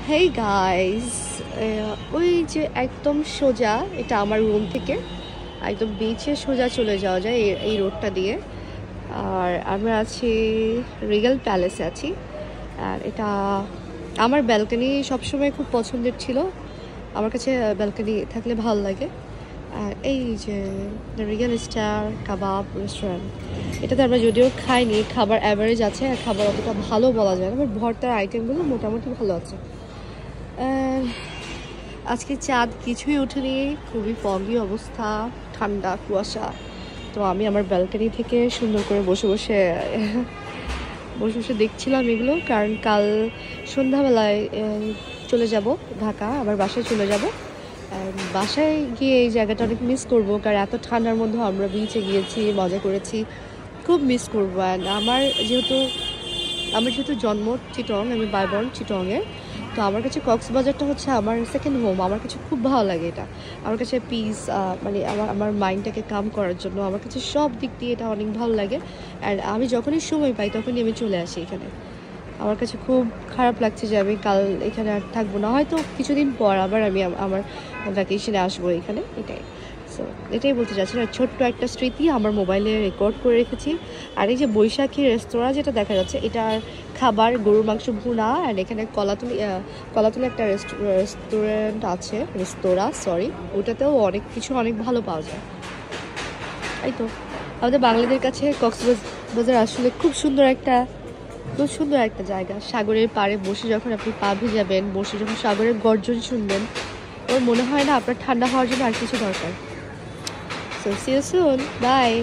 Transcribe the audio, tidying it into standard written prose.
Hey guys, ওই যে একদম সোজা, এটা আমার রুম থেকে একদম বিচে সোজা চলে যাওয়া যায় এই রোডটা দিয়ে। আর আমরা আছি রিগেল প্যালেসে আছি। আর এটা আমার ব্যালকনি সবসময় খুব পছন্দের ছিল, আমার কাছে ব্যালকনি থাকলে ভালো লাগে। আর এই যে রিগেল স্টার কাবাব রেস্টুরেন্ট, এটাতে আমরা যদিও খাইনি, খাবার অ্যাভারেজ আছে আর খাবার অতটা ভালো বলা যায় না, বাট ভর্তার আইটেমগুলো মোটামুটি ভালো আছে। আজকে চাঁদ কিছুই ওঠেনি, খুবই ফগি অবস্থা, ঠান্ডা কুয়াশা। তো আমি আমার ব্যালকনি থেকে সুন্দর করে বসে বসে দেখছিলাম এগুলো, কারণ কাল সন্ধ্যাবেলায় চলে যাব ঢাকা, আবার বাসায় চলে যাব। বাসায় গিয়ে এই জায়গাটা অনেক মিস করবো, কারণ এত ঠান্ডার মধ্যে আমরা বিচে গিয়েছি, মজা করেছি, খুব মিস করবো। অ্যান্ড আমার যেহেতু জন্ম চিটং, আমি বাইবর্ন চিটংয়ে, তো আমার কাছে কক্সবাজারটা হচ্ছে আমার সেকেন্ড হোম। আমার কাছে খুব ভালো লাগে এটা, আমার কাছে পিস, মানে আমার মাইন্ডটাকে কাম করার জন্য আমার কাছে সব দিক দিয়ে এটা অনেক ভালো লাগে। অ্যান্ড আমি যখনই সময় পাই তখনই আমি চলে আসি এখানে। আমার কাছে খুব খারাপ লাগছে যে আমি কাল এখানে আর থাকবো না, হয়তো কিছুদিন পর আবার আমি আমার ভ্যাকেশনে আসবো এখানে, এটাই বলতে চাচ্ছি। না, ছোট্ট একটা স্মৃতি আমার মোবাইলে রেকর্ড করে রেখেছি। আর এই যে বৈশাখী রেস্তোরাঁ যেটা দেখা যাচ্ছে, এটার খাবার গরুর মাংস ভুনা। অ্যান্ড এখানে কলাতুলি একটা রেস্তোরাঁ ওটাতেও অনেক ভালো পাওয়া যায়। তাই তো আমাদের বাঙালিদের কাছে কক্সবাজার আসলে খুব সুন্দর একটা জায়গা। সাগরের পাড়ে বসে যখন আপনি পা ভিজাবেন, বসে যখন সাগরের গর্জন শুনবেন, ওর মনে হয় না আপনার ঠান্ডা হওয়ার জন্য আর কিছু দরকার। So see you soon. Bye.